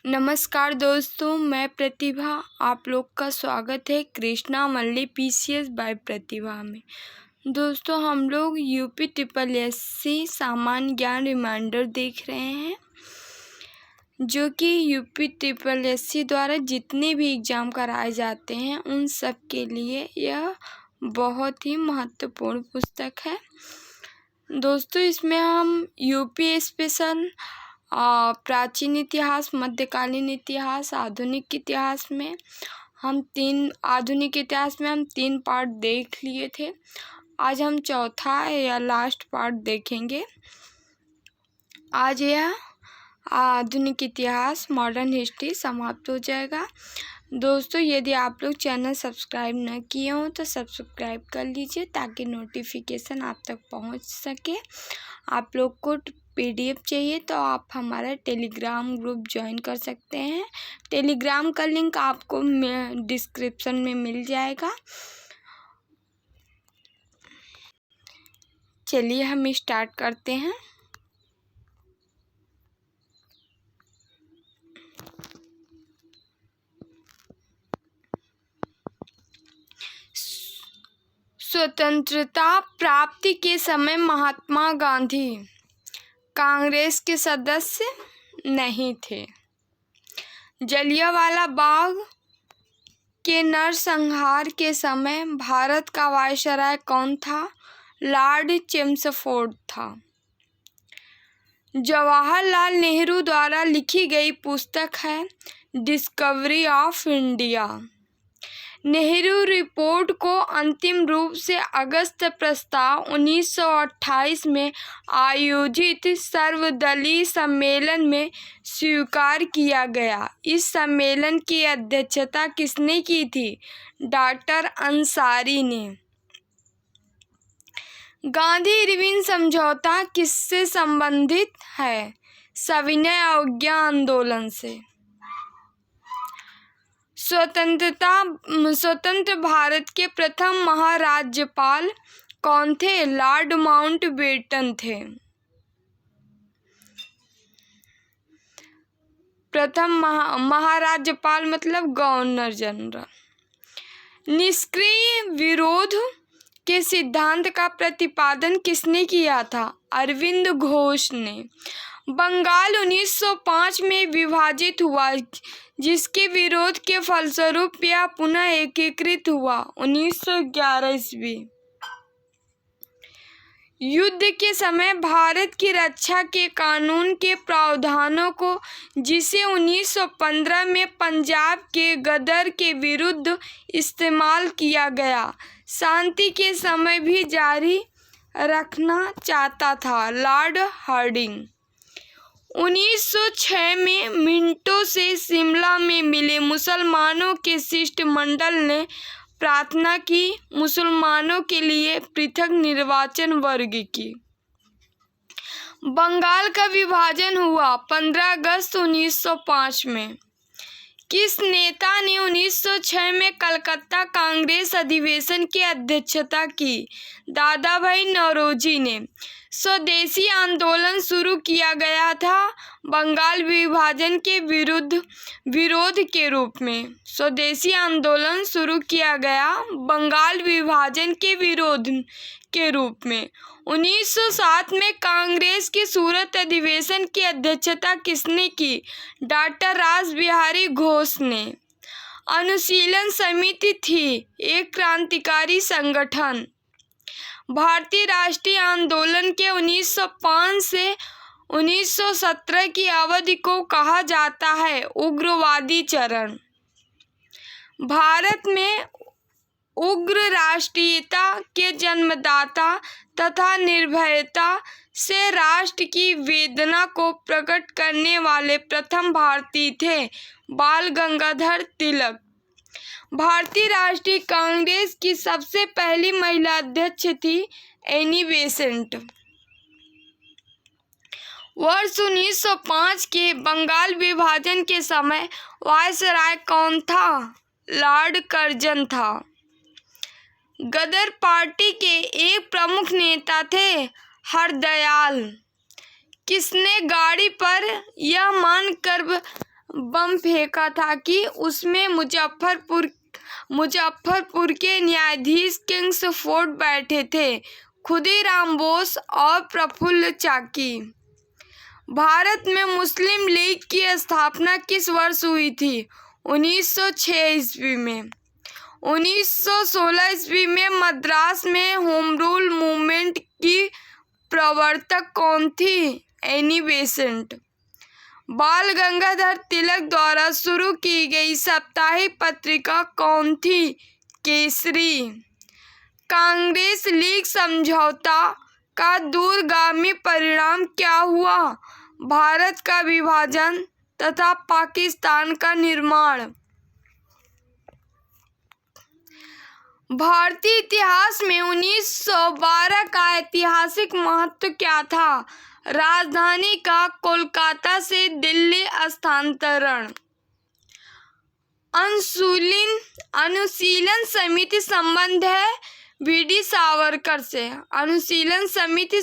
नमस्कार दोस्तों, मैं प्रतिभा। आप लोग का स्वागत है कृष्णा मल्ली पीसीएस बाय प्रतिभा में। दोस्तों, हम लोग यूपी ट्रिपल एससी सामान्य ज्ञान रिमाइंडर देख रहे हैं, जो कि यूपी ट्रिपल एससी द्वारा जितने भी एग्ज़ाम कराए जाते हैं उन सब के लिए यह बहुत ही महत्वपूर्ण पुस्तक है। दोस्तों, इसमें हम यूपी स्पेशल, प्राचीन इतिहास, मध्यकालीन इतिहास, आधुनिक इतिहास में हम तीन पार्ट देख लिए थे। आज हम चौथा या लास्ट पार्ट देखेंगे। आज यह आधुनिक इतिहास, मॉडर्न हिस्ट्री समाप्त हो जाएगा। दोस्तों, यदि आप लोग चैनल सब्सक्राइब न किए हों तो सब्सक्राइब कर लीजिए ताकि नोटिफिकेशन आप तक पहुंच सके। आप लोग को पीडीएफ चाहिए तो आप हमारा टेलीग्राम ग्रुप ज्वाइन कर सकते हैं। टेलीग्राम का लिंक आपको डिस्क्रिप्शन में मिल जाएगा। चलिए हम स्टार्ट करते हैं। स्वतंत्रता प्राप्ति के समय महात्मा गांधी कांग्रेस के सदस्य नहीं थे। जलियांवाला बाग के नरसंहार के समय भारत का वायसराय कौन था? लॉर्ड चेम्सफोर्ड था। जवाहरलाल नेहरू द्वारा लिखी गई पुस्तक है discovery of India. Nehru report को अंतिम रूप से अगस्त प्रस्ताव 1928 में आयोजित सर्वदलीय सम्मेलन में स्वीकार किया गया। इस सम्मेलन की अध्यक्षता किसने की थी? डॉक्टर अंसारी ने। गांधी-इरविन समझौता किससे संबंधित है? सविनय अवज्ञा आंदोलन से। स्वतंत्र भारत के प्रथम महाराज्यपाल कौन थे? लॉर्ड माउंटबेटन थे। प्रथम महाराज्यपाल मतलब गवर्नर जनरल। निष्क्रिय विरोध के सिद्धांत का प्रतिपादन किसने किया था? अरविंद घोष ने। बंगाल 1905 में विभाजित हुआ, जिसके विरोध के फलस्वरूप यह पुनः एकीकृत हुआ 1911 ईस्वी। युद्ध के समय भारत की रक्षा के कानून के प्रावधानों को, जिसे 1915 में पंजाब के गदर के विरुद्ध इस्तेमाल किया गया, शांति के समय भी जारी रखना चाहता था लॉर्ड हार्डिंग। 1906 में मिंटो से शिमला में मिले मुसलमानों के शिष्टमंडल ने प्रार्थना की, मुसलमानों के लिए पृथक निर्वाचन वर्ग की। बंगाल का विभाजन हुआ 15 अगस्त 1905 में। किस नेता ने 1906 में कलकत्ता कांग्रेस अधिवेशन की अध्यक्षता की? दादा भाई नौरोजी ने। स्वदेशी आंदोलन शुरू किया गया था बंगाल विभाजन के विरोध के रूप में। स्वदेशी आंदोलन शुरू किया गया बंगाल विभाजन के विरोध के रूप में। 1907 में कांग्रेस के सूरत अधिवेशन की अध्यक्षता किसने की? डॉक्टर रास बिहारी घोष ने। अनुशीलन समिति थी एक क्रांतिकारी संगठन। भारतीय राष्ट्रीय आंदोलन के 1905 से 1917 की अवधि को कहा जाता है उग्रवादी चरण। भारत में उग्र राष्ट्रीयता के जन्मदाता तथा निर्भयता से राष्ट्र की वेदना को प्रकट करने वाले प्रथम भारतीय थे बाल गंगाधर तिलक। भारतीय राष्ट्रीय कांग्रेस की सबसे पहली महिला अध्यक्ष थी एनी बेसेंट। वर्ष 1905 के बंगाल विभाजन के समय वायसराय कौन था? लॉर्ड कर्जन था। गदर पार्टी के एक प्रमुख नेता थे हरदयाल। किसने गाड़ी पर यह मानकर बम फेंका था कि उसमें मुजफ्फरपुर के न्यायाधीश किंग्सफोर्ड बैठे थे, खुदीराम बोस और प्रफुल्ल चाकी। भारत में मुस्लिम लीग की स्थापना किस वर्ष हुई थी? 1906 ईस्वी में। 1916 ईस्वी में मद्रास में होम रूल मूवमेंट की प्रवर्तक कौन थी? Annie Besant. बाल गंगाधर तिलक द्वारा शुरू की गई साप्ताहिक पत्रिका कौन थी? केसरी। कांग्रेस लीग समझौता का दूरगामी परिणाम क्या हुआ? भारत का विभाजन तथा पाकिस्तान का निर्माण। भारतीय इतिहास में 1912 का ऐतिहासिक महत्व क्या था? राजधानी का कोलकाता से दिल्ली स्थानांतरण। अनुशीलन समिति संबंध है वी.डी. सावरकर से। अनुशीलन समिति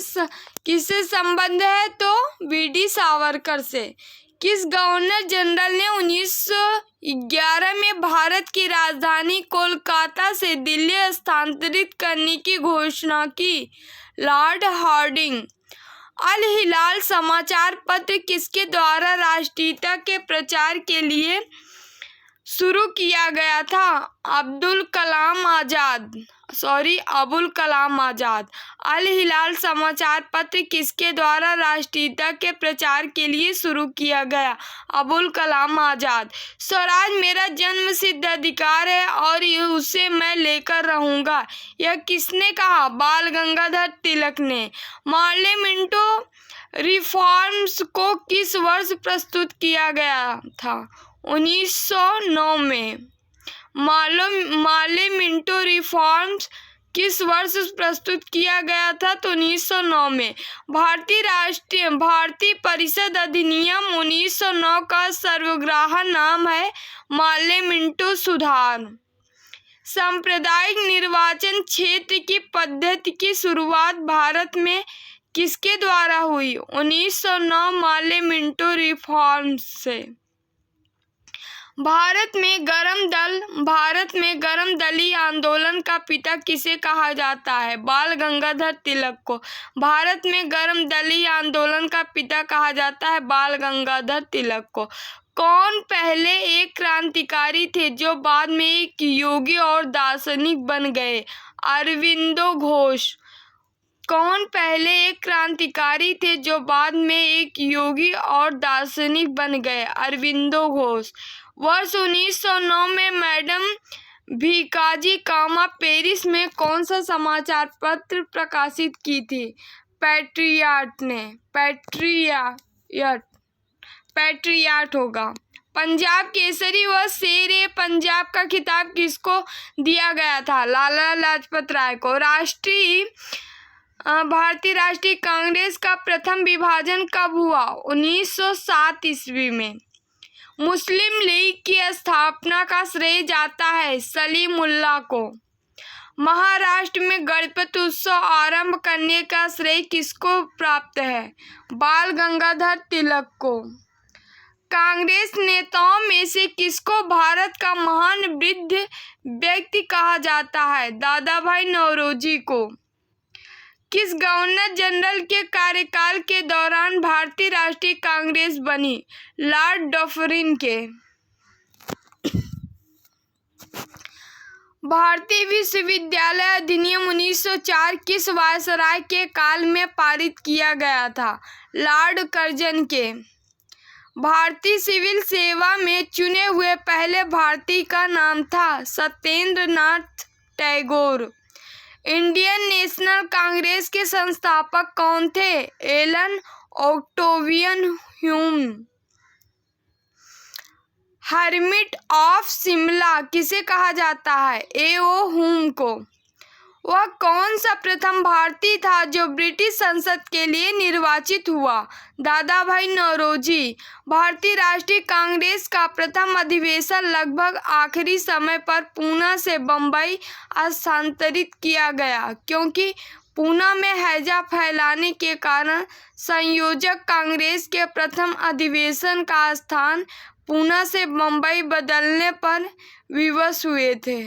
किससे संबंध है? तो वी.डी. सावरकर से। किस गवर्नर जनरल ने 1911 में भारत की राजधानी कोलकाता से दिल्ली स्थानांतरित करने की घोषणा की? Lord Hardinge. अल हिलाल समाचार पत्र किसके द्वारा राष्ट्रीयता के प्रचार के लिए शुरू किया गया था? अबुल कलाम आजाद। अल हिलाल समाचार पत्र किसके द्वारा राष्ट्रीयता के प्रचार के लिए शुरू किया गया? अबुल कलाम आजाद। स्वराज मेरा जन्मसिद्ध अधिकार है और उसे मैं लेकर रहूंगा, यह किसने कहा? बाल गंगाधर तिलक ने। पार्लियामेंटो रिफॉर्म्स को किस वर्ष प्रस्तुत किया गया था? 1909 में। पार्लियामेंटो रिफॉर्म्स किस वर्ष प्रस्तुत किया गया था? तो 1909 में। भारतीय परिषद अधिनियम 1909 का सर्वग्राही नाम है पार्लियामेंटो सुधार। सांप्रदायिक निर्वाचन क्षेत्र की पद्धति की शुरुआत भारत में किसके द्वारा हुई? 1909 पार्लियामेंटो रिफॉर्म्स से। भारत में गरम दली आंदोलन का पिता किसे कहा जाता है? बाल गंगाधर तिलक को। भारत में गरम दली आंदोलन का पिता कहा जाता है बाल गंगाधर तिलक को। कौन पहले एक क्रांतिकारी थे जो बाद में एक योगी और दार्शनिक बन गए? अरविंदो घोष। कौन पहले एक क्रांतिकारी थे जो बाद में एक योगी और दार्शनिक बन गए? अरविंदो घोष। वर्ष 1909 में मैडम भीकाजी कामा पेरिस में कौन सा समाचार पत्र प्रकाशित की थी? पैट्रियट ने। पैट्रियट होगा। पंजाब केसरी व शेर पंजाब का खिताब किसको दिया गया था? लाला लाजपत राय को। भारतीय राष्ट्रीय कांग्रेस का प्रथम विभाजन कब हुआ? 1907 ईस्वी में। मुस्लिम लीग की स्थापना का श्रेय जाता है सलीमुल्लाह को। महाराष्ट्र में गणपति उत्सव आरंभ करने का श्रेय किसको प्राप्त है? बाल गंगाधर तिलक को। कांग्रेस नेताओं में से किसको भारत का महान वृद्ध व्यक्ति कहा जाता है? दादा भाई नौरोजी को। किस गवर्नर जनरल के कार्यकाल के दौरान भारतीय राष्ट्रीय कांग्रेस बनी? लॉर्ड डफरिन के। भारतीय विश्वविद्यालय अधिनियम 1904 किस वायसराय के काल में पारित किया गया था? लॉर्ड कर्जन के। भारतीय सिविल सेवा में चुने हुए पहले भारतीय का नाम था सत्येंद्र नाथ टैगोर। इंडियन नेशनल कांग्रेस के संस्थापक कौन थे? Allan Octavian Hume. Hermit of Shimla किसे कहा जाता है? ए.ओ. ह्यूम को। वह कौन सा प्रथम भारतीय था जो ब्रिटिश संसद के लिए निर्वाचित हुआ? दादा भाई नौरोजी। भारतीय राष्ट्रीय कांग्रेस का प्रथम अधिवेशन लगभग आखिरी समय पर पूना से बम्बई स्थानांतरित किया गया क्योंकि पूना में हैजा फैलाने के कारण संयोजक कांग्रेस के प्रथम अधिवेशन का स्थान पूना से मुंबई बदलने पर विवश हुए थे।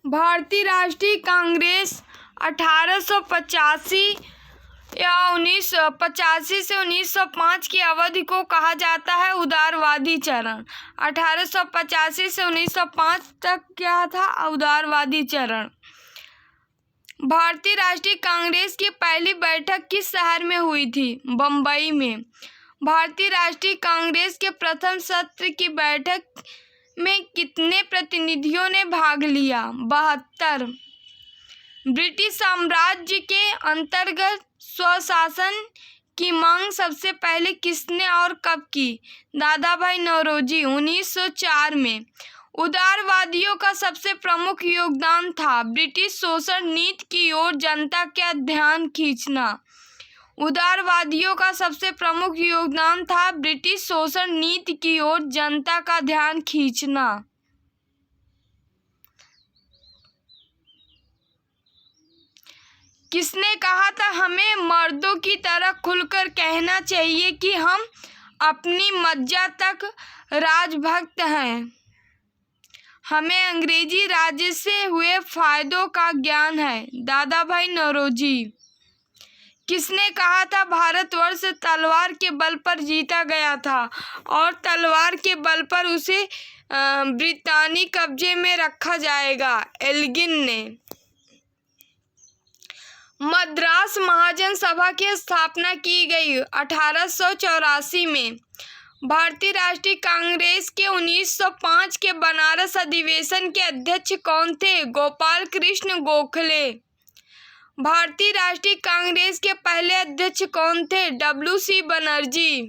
भारतीय राष्ट्रीय कांग्रेस 1885 या 1985 से 1905 की अवधि को कहा जाता है उदारवादी चरण। 1885 से 1905 तक क्या था? उदारवादी चरण। भारतीय राष्ट्रीय कांग्रेस की पहली बैठक किस शहर में हुई थी? बम्बई में। भारतीय राष्ट्रीय कांग्रेस के प्रथम सत्र की बैठक में कितने प्रतिनिधियों ने भाग लिया? 72। ब्रिटिश साम्राज्य के अंतर्गत स्वशासन की मांग सबसे पहले किसने और कब की? दादाभाई नौरोजी 1904 में। उदारवादियों का सबसे प्रमुख योगदान था ब्रिटिश शोषण नीति की ओर जनता का ध्यान खींचना। उदारवादियों का सबसे प्रमुख योगदान था ब्रिटिश शोषण नीति की ओर जनता का ध्यान खींचना। किसने कहा था हमें मर्दों की तरह खुलकर कहना चाहिए कि हम अपनी मज्जा तक राजभक्त हैं। हमें अंग्रेजी राज्य से हुए फायदों का ज्ञान है। दादाभाई नौरोजी। किसने कहा था भारतवर्ष तलवार के बल पर जीता गया था और तलवार के बल पर उसे ब्रितानी कब्जे में रखा जाएगा? एल्गिन ने। मद्रास महाजन सभा की स्थापना की गई 1884 में। भारतीय राष्ट्रीय कांग्रेस के 1905 के बनारस अधिवेशन के अध्यक्ष कौन थे? गोपाल कृष्ण गोखले। भारतीय राष्ट्रीय कांग्रेस के पहले अध्यक्ष कौन थे? डब्ल्यू.सी. बनर्जी।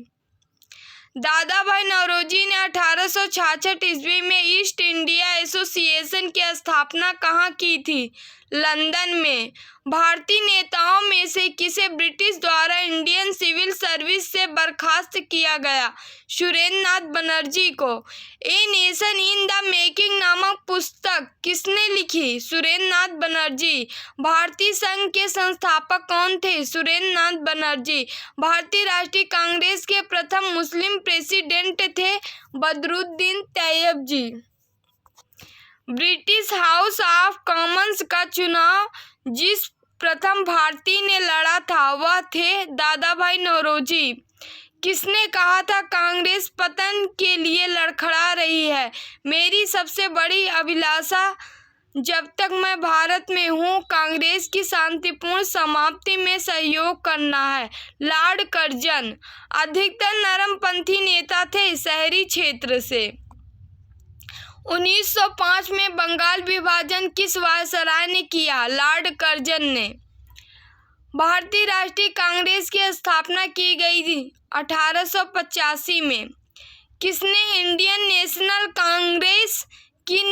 दादाभाई नौरोजी ने 1866 ईस्वी में ईस्ट इंडिया एसोसिएशन की स्थापना कहाँ की थी? लंदन में। भारतीय नेताओं में से किसे ब्रिटिश द्वारा इंडियन सिविल सर्विस से बर्खास्त किया गया? सुरेंद्र नाथ बनर्जी को। A nation in the making नामक पुस्तक किसने लिखी? सुरेंद्र नाथ बनर्जी। भारतीय संघ के संस्थापक कौन थे? सुरेंद्र नाथ बनर्जी। भारतीय राष्ट्रीय कांग्रेस के प्रथम मुस्लिम प्रेसिडेंट थे बदरुद्दीन तैयब जी। ब्रिटिश हाउस ऑफ कॉमन्स का चुनाव जिस प्रथम भारतीय ने लड़ा था वह थे दादाभाई नौरोजी। किसने कहा था कांग्रेस पतन के लिए लड़खड़ा रही है? मेरी सबसे बड़ी अभिलाषा जब तक मैं भारत में हूँ कांग्रेस की शांतिपूर्ण समाप्ति में सहयोग करना है। Lord Curzon. अधिकतर नरमपंथी नेता थे शहरी क्षेत्र से। 1905 में बंगाल विभाजन किस वायसराय ने किया? लॉर्ड कर्जन ने। भारतीय राष्ट्रीय कांग्रेस की स्थापना की गई थी 1885 में। किसने इंडियन नेशनल कांग्रेस की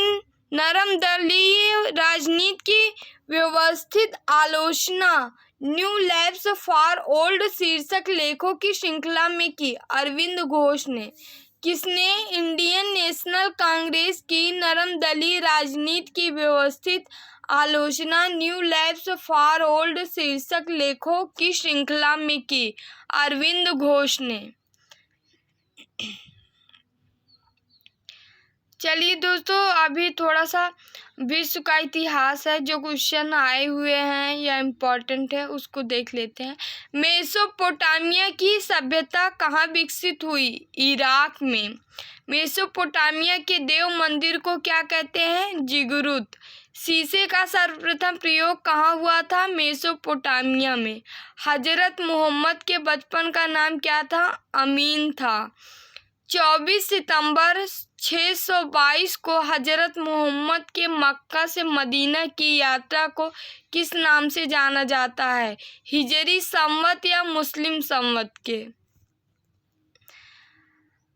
नरमदलीय राजनीति की व्यवस्थित आलोचना न्यू लैब्स फॉर ओल्ड शीर्षक लेखों की श्रृंखला में की? अरविंद घोष ने। किसने इंडियन नेशनल कांग्रेस की नरमदलीय राजनीति की व्यवस्थित आलोचना न्यू लैब्स फॉर ओल्ड शीर्षक लेखों की श्रृंखला में की? अरविंद घोष ने। चलिए दोस्तों, अभी थोड़ा सा विश्व का इतिहास है, जो क्वेश्चन आए हुए हैं या इम्पोर्टेंट है उसको देख लेते हैं। मेसोपोटामिया की सभ्यता कहाँ विकसित हुई? इराक में। मेसोपोटामिया के देव मंदिर को क्या कहते हैं? जिगुरुत। शीशे का सर्वप्रथम प्रयोग कहाँ हुआ था? मेसोपोटामिया में। हजरत मोहम्मद के बचपन का नाम क्या था? अमीन था। 24 सितंबर 622 को हजरत मोहम्मद के मक्का से मदीना की यात्रा को किस नाम से जाना जाता है? हिजरी संवत या मुस्लिम संवत के?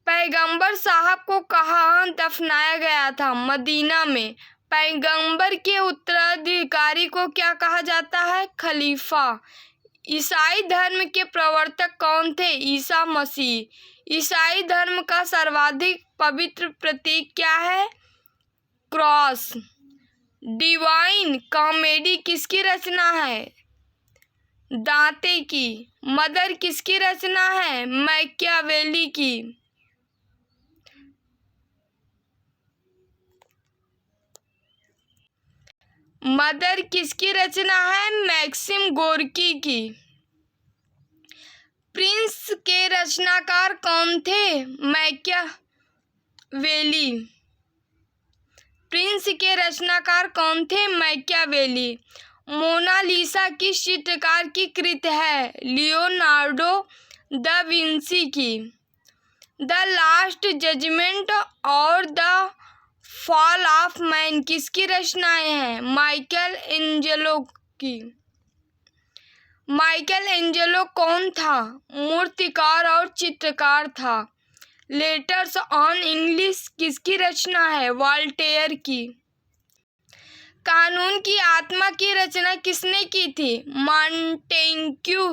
पैगंबर साहब को कहाँ दफनाया गया था? मदीना में। पैगंबर के उत्तराधिकारी को क्या कहा जाता है? खलीफा। ईसाई धर्म के प्रवर्तक कौन थे? ईसा मसीह। ईसाई धर्म का सर्वाधिक पवित्र प्रतीक क्या है? क्रॉस। डिवाइन कॉमेडी किसकी रचना है? दांते की। मदर किसकी रचना है? मैकियावेली की। मदर किसकी रचना है? मैक्सिम गोर्की की। प्रिंस के रचनाकार कौन थे? मैकियावेली। प्रिंस के रचनाकार कौन थे? मैकियावेली। मोनालिसा किस चित्रकार की कृत है? लियोनार्डो दा विंसी की। द लास्ट जजमेंट और द फॉल ऑफ मैन किसकी रचनाएं हैं? माइकल एंजेलो की। माइकल एंजेलो कौन था? मूर्तिकार और चित्रकार था। लेटर्स ऑन इंग्लिश किसकी रचना है? वॉल्टेयर की। कानून की आत्मा की रचना किसने की थी? मॉन्टेग्यू।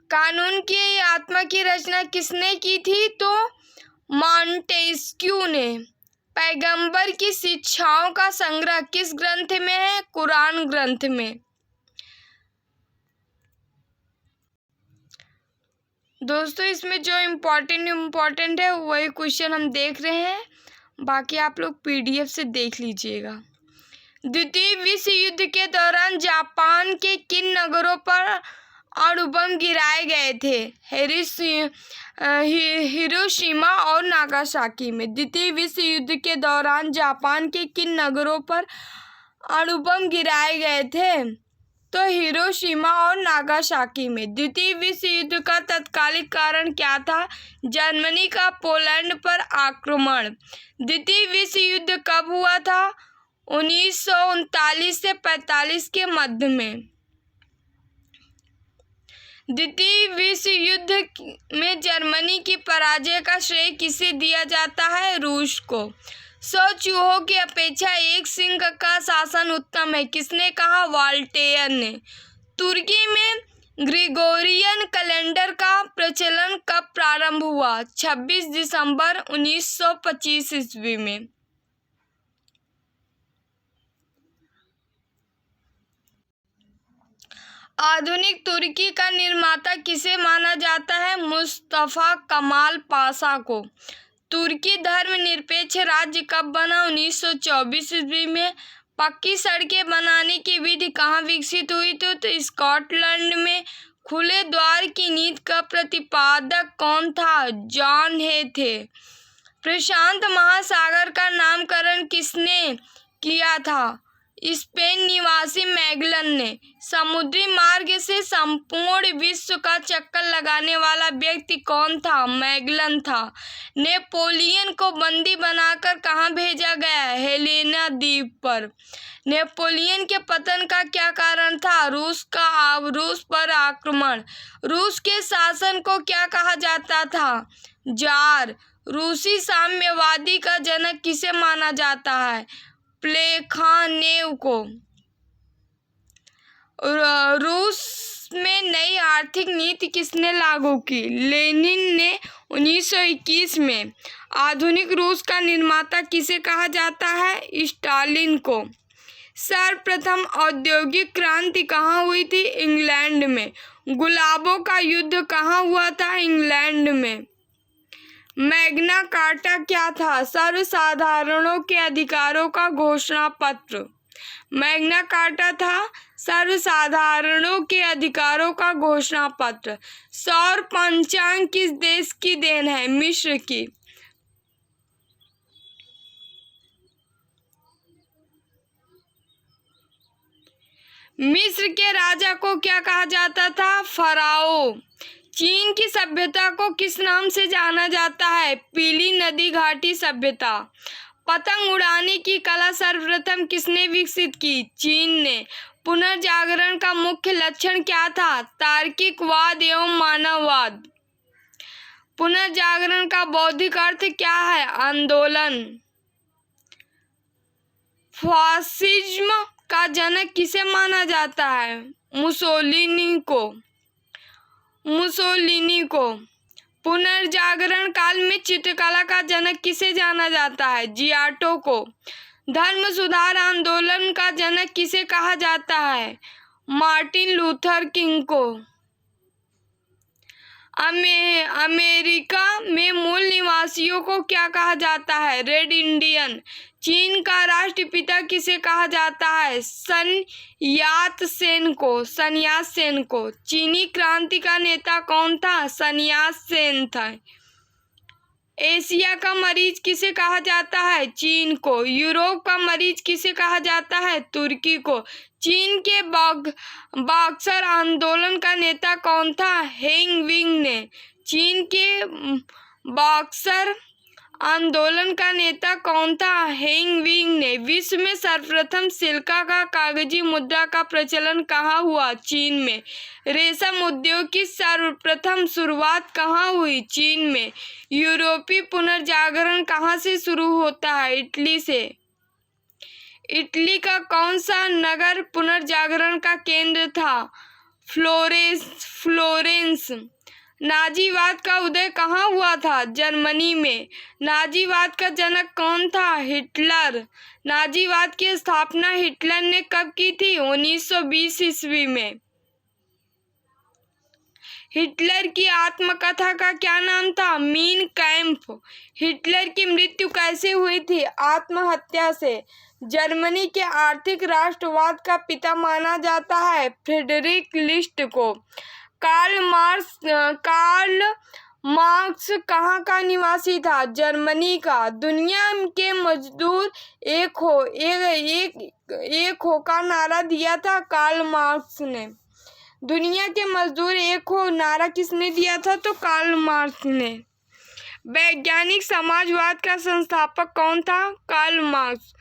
कानून की आत्मा की रचना किसने की थी? तो मॉन्टेस्क्यू ने। पैगंबर की शिक्षाओं का संग्रह किस ग्रंथ में है? कुरान ग्रंथ में। दोस्तों इसमें जो इम्पोर्टेंट है वही क्वेश्चन हम देख रहे हैं, बाकी आप लोग पीडीएफ से देख लीजिएगा। द्वितीय विश्व युद्ध के दौरान जापान के किन नगरों पर अणुबम गिराए गए थे? हिरोशिमा और नागासाकी में। द्वितीय विश्व युद्ध के दौरान जापान के किन नगरों पर अणुबम गिराए गए थे? तो हिरोशिमा और नागासाकी में। द्वितीय विश्व युद्ध का तत्कालिक कारण क्या था? जर्मनी का पोलैंड पर आक्रमण। द्वितीय विश्व युद्ध कब हुआ था? 1939 से 45 के मध्य में। द्वितीय विश्व युद्ध में जर्मनी की पराजय का श्रेय किसे दिया जाता है? रूस को। 100 चूहों की अपेक्षा एक सिंह का शासन उत्तम है, किसने कहा? वॉल्टेयर ने। तुर्की में ग्रेगोरियन कैलेंडर का प्रचलन कब प्रारंभ हुआ? 26 दिसंबर 1925 ईस्वी में। आधुनिक तुर्की का निर्माता किसे माना जाता है? मुस्तफा कमाल पाशा को। तुर्की धर्मनिरपेक्ष राज्य कब बना? 1924 ईस्वी में। पक्की सड़कें बनाने की विधि कहाँ विकसित हुई थी? तो स्कॉटलैंड में। खुले द्वार की नीति का प्रतिपादक कौन था? जॉन हे थे। प्रशांत महासागर का नामकरण किसने किया था? स्पेन निवासी मैगलन ने। समुद्री मार्ग से संपूर्ण विश्व का चक्कर लगाने वाला व्यक्ति कौन था? मैगलन था। नेपोलियन को बंदी बनाकर कहाँ भेजा गया? हेलेना द्वीप पर। नेपोलियन के पतन का क्या कारण था? रूस पर आक्रमण। रूस के शासन को क्या कहा जाता था? जार। रूसी साम्यवादी का जनक किसे माना जाता है? प्लेखानेव को। रूस में नई आर्थिक नीति किसने लागू की? लेनिन ने 1921 में। आधुनिक रूस का निर्माता किसे कहा जाता है? स्टालिन को। सर्वप्रथम औद्योगिक क्रांति कहाँ हुई थी? इंग्लैंड में। गुलाबों का युद्ध कहाँ हुआ था? इंग्लैंड में। मैग्ना कार्टा क्या था? सर्वसाधारणों के अधिकारों का घोषणा पत्र। मैग्ना कार्टा था सर्वसाधारणों के अधिकारों का घोषणा पत्र। सौर पंचांग किस देश की देन है? मिस्र की। मिस्र के राजा को क्या कहा जाता था? फराओ। चीन की सभ्यता को किस नाम से जाना जाता है? पीली नदी घाटी सभ्यता। पतंग उड़ाने की कला सर्वप्रथम किसने विकसित की? चीन ने। पुनर्जागरण का मुख्य लक्षण क्या था? तार्किकवाद एवं मानववाद। पुनर्जागरण का बौद्धिक अर्थ क्या है? आंदोलन। फासिज्म का जनक किसे माना जाता है? मुसोलिनी को। पुनर्जागरण काल में चित्रकला का जनक किसे जाना जाता है? जियाटो को। धर्म सुधार आंदोलन का जनक किसे कहा जाता है? मार्टिन लूथर किंग को। अमेरिका में मूल निवासियों को क्या कहा जाता है? Red Indian. चीन का राष्ट्रपिता किसे कहा जाता है? सन यात सेन को। चीनी क्रांति का नेता कौन था? सन यात सेन था। एशिया का मरीज किसे कहा जाता है? चीन को। यूरोप का मरीज किसे कहा जाता है? तुर्की को। चीन के बक्सर आंदोलन का नेता कौन था? हेंग विंग ने। चीन के बक्सर आंदोलन का नेता कौन था? हेंग विंग ने। विश्व में सर्वप्रथम सिल्का का कागजी मुद्रा का प्रचलन कहाँ हुआ? चीन में। रेशम उद्योग की सर्वप्रथम शुरुआत कहाँ हुई? चीन में। यूरोपीय पुनर्जागरण कहाँ से शुरू होता है? इटली से। इटली का कौन सा नगर पुनर्जागरण का केंद्र था? फ्लोरेंस। नाजीवाद का उदय कहाँ हुआ था? जर्मनी में। नाजीवाद का जनक कौन था? हिटलर। नाजीवाद की स्थापना हिटलर ने कब की थी? 1920 ईस्वी में। हिटलर की आत्मकथा का क्या नाम था? मीन कैम्फ। हिटलर की मृत्यु कैसे हुई थी? आत्महत्या से। जर्मनी के आर्थिक राष्ट्रवाद का पिता माना जाता है फ्रेडरिक लिस्ट को। कार्ल मार्क्स कहाँ का निवासी था? जर्मनी का। दुनिया के मजदूर एक हो का नारा दिया था कार्ल मार्क्स ने। दुनिया के मजदूर एक हो नारा किसने दिया था? तो कार्ल मार्क्स ने। वैज्ञानिक समाजवाद का संस्थापक कौन था? Karl Marx.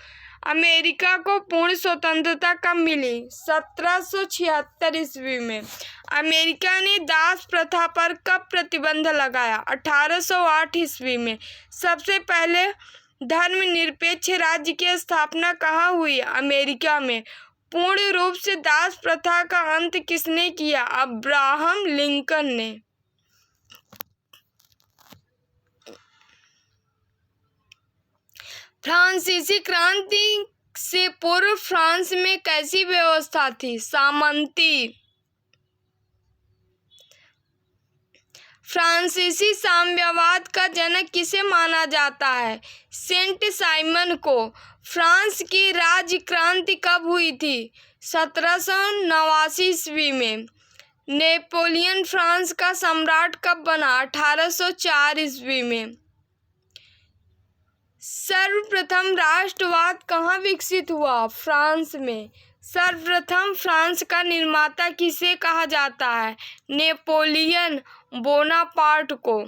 अमेरिका को पूर्ण स्वतंत्रता कब मिली? 1776 ईस्वी में। अमेरिका ने दास प्रथा पर कब प्रतिबंध लगाया? 1808 ईस्वी में। सबसे पहले धर्मनिरपेक्ष राज्य की स्थापना कहाँ हुई? अमेरिका में। पूर्ण रूप से दास प्रथा का अंत किसने किया? अब्राहम लिंकन ने। फ्रांसीसी क्रांति से पूर्व फ्रांस में कैसी व्यवस्था थी? सामंती। फ्रांसीसी साम्यवाद का जनक किसे माना जाता है? सेंट साइमन को। फ्रांस की राज्य क्रांति कब हुई थी? 1789 ईस्वी में। नेपोलियन फ्रांस का सम्राट कब बना? 1804 ईस्वी में। सर्वप्रथम राष्ट्रवाद कहाँ विकसित हुआ? फ्रांस में। सर्वप्रथम फ्रांस का निर्माता किसे कहा जाता है? नेपोलियन बोनापार्ट को।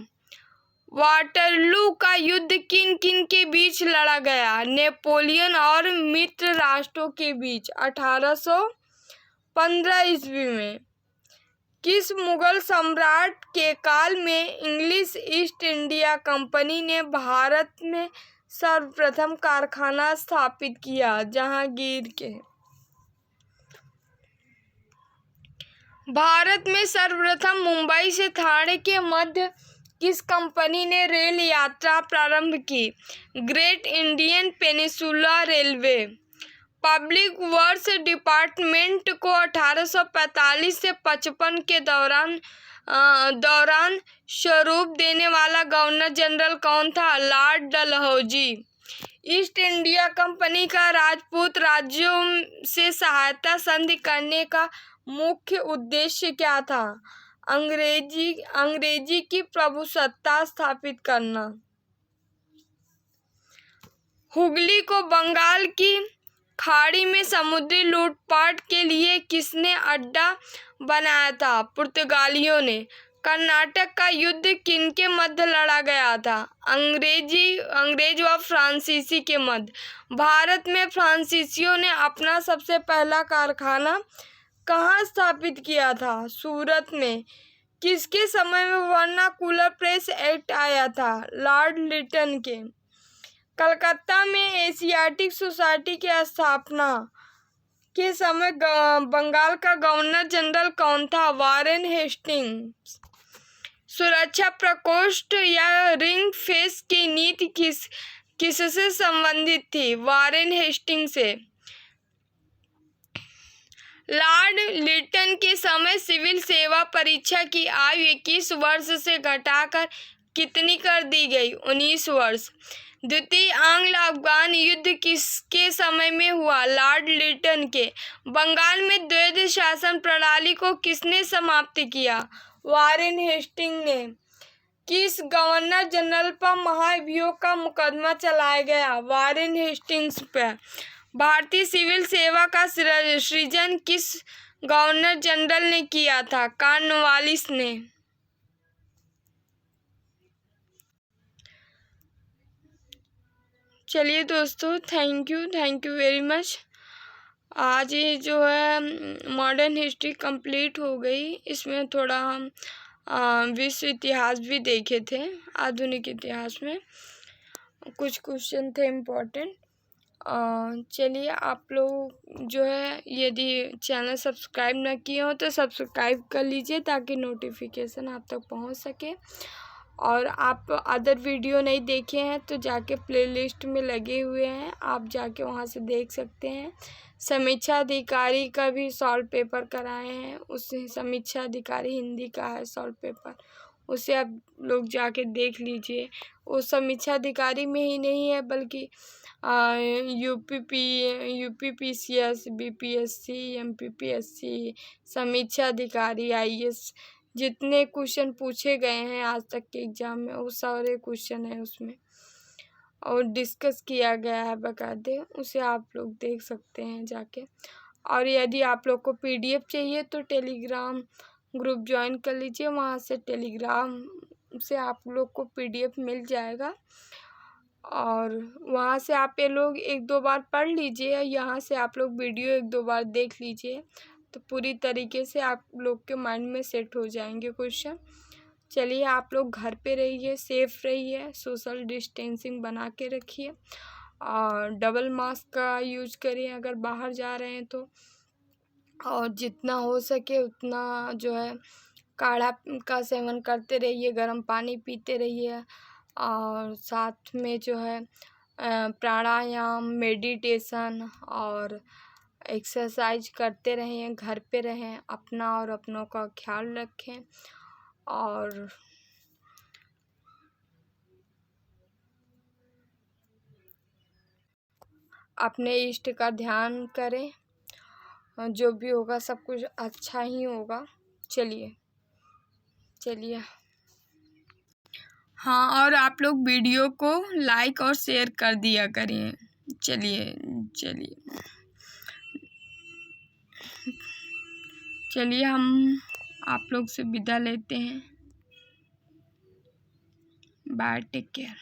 वाटरलू का युद्ध किन किन के बीच लड़ा गया? नेपोलियन और मित्र राष्ट्रों के बीच। 1815 ईस्वी में। किस मुगल सम्राट के काल में इंग्लिश ईस्ट इंडिया कंपनी ने भारत में सर्वप्रथम कारखाना स्थापित किया? जहांगीर के। भारत में सर्वप्रथम मुंबई से ठाणे के मध्य किस कंपनी ने रेल यात्रा प्रारंभ की? Great Indian peninsula railway. Public works department को 1845 से 55 के दौरान स्वरूप देने वाला गवर्नर जनरल कौन था? Lord Dalhousie. East India company का राजपूत राज्यों से सहायता संधि करने का मुख्य उद्देश्य क्या था? अंग्रेजी की प्रभुसत्ता स्थापित करना। हुगली को बंगाल की खाड़ी में समुद्री लूटपाट के लिए किसने अड्डा बनाया था? पुर्तगालियों ने। कर्नाटक का युद्ध किनके मध्य लड़ा गया था? अंग्रेज व फ्रांसीसी के मध्य। भारत में फ्रांसीसियों ने अपना सबसे पहला कारखाना कहाँ स्थापित किया था? सूरत में। किसके समय में वर्नाकुलर प्रेस एक्ट आया था? लॉर्ड लिटन के। कलकत्ता में एशियाटिक सोसाइटी की स्थापना के समय बंगाल का गवर्नर जनरल कौन था? Warren Hastings. सुरक्षा प्रकोष्ठ या रिंग फेंस की नीति किससे संबंधित थी? वारेन हेस्टिंग्स से। लॉर्ड लिटन के समय सिविल सेवा परीक्षा की आयु 21 वर्ष से घटाकर कितनी कर दी गई? 19 वर्ष। द्वितीय आंग्ल अफगान युद्ध किसके समय में हुआ? लॉर्ड लिटन के। बंगाल में द्वैध शासन प्रणाली को किसने समाप्त किया? वारेन हेस्टिंग ने। किस गवर्नर जनरल पर महाभियोग का मुकदमा चलाया गया? वारेन हेस्टिंग्स पर। भारतीय सिविल सेवा का सृजन किस गवर्नर जनरल ने किया था? कॉर्नवालिस ने। चलिए दोस्तों, थैंक यू वेरी मच। आज ये जो है मॉडर्न हिस्ट्री कंप्लीट हो गई। इसमें थोड़ा हम विश्व इतिहास भी देखे थे। आधुनिक इतिहास में कुछ क्वेश्चन थे इम्पोर्टेंट। चलिए, आप लोग जो है यदि चैनल सब्सक्राइब ना किए हो तो सब्सक्राइब कर लीजिए ताकि नोटिफिकेशन आप तक पहुंच सके। और आप अदर वीडियो नहीं देखे हैं तो जाके प्लेलिस्ट में लगे हुए हैं, आप जाके वहां से देख सकते हैं। समीक्षा अधिकारी का भी सॉल्व पेपर कराए हैं, उससे समीक्षा अधिकारी हिंदी का है सॉल्व पेपर, उसे आप लोग जाके देख लीजिए। वो समीक्षा अधिकारी में ही नहीं है बल्कि यूपीपीसीएस, बीपीएससी, एमपीपीएससी, समीक्षा अधिकारी, आईएएस, जितने क्वेश्चन पूछे गए हैं आज तक के एग्जाम में वो सारे क्वेश्चन है उसमें और डिस्कस किया गया है बकायदे, उसे आप लोग देख सकते हैं जाके। और यदि आप लोग को पीडीएफ चाहिए तो टेलीग्राम ग्रुप ज्वाइन कर लीजिए, वहाँ से टेलीग्राम से आप लोग को पीडीएफ मिल जाएगा और वहाँ से आप ये लोग 1-2 बार पढ़ लीजिए, यहाँ से आप लोग वीडियो 1-2 बार देख लीजिए तो पूरी तरीके से आप लोग के माइंड में सेट हो जाएंगे क्वेश्चन। चलिए, आप लोग घर पे रहिए, सेफ रहिए, सोशल डिस्टेंसिंग बना के रखिए और डबल मास्क का यूज करिए अगर बाहर जा रहे हैं तो। और जितना हो सके उतना जो है काढ़ा का सेवन करते रहिए, गर्म पानी पीते रहिए और साथ में जो है प्राणायाम, मेडिटेशन और एक्सरसाइज करते रहें, घर पे रहें, अपना और अपनों का ख्याल रखें और अपने इष्ट का ध्यान करें। जो भी होगा सब कुछ अच्छा ही होगा। चलिए हाँ, और आप लोग वीडियो को लाइक और शेयर कर दिया करिए। चलिए हम आप लोग से विदा लेते हैं। Bye, take care.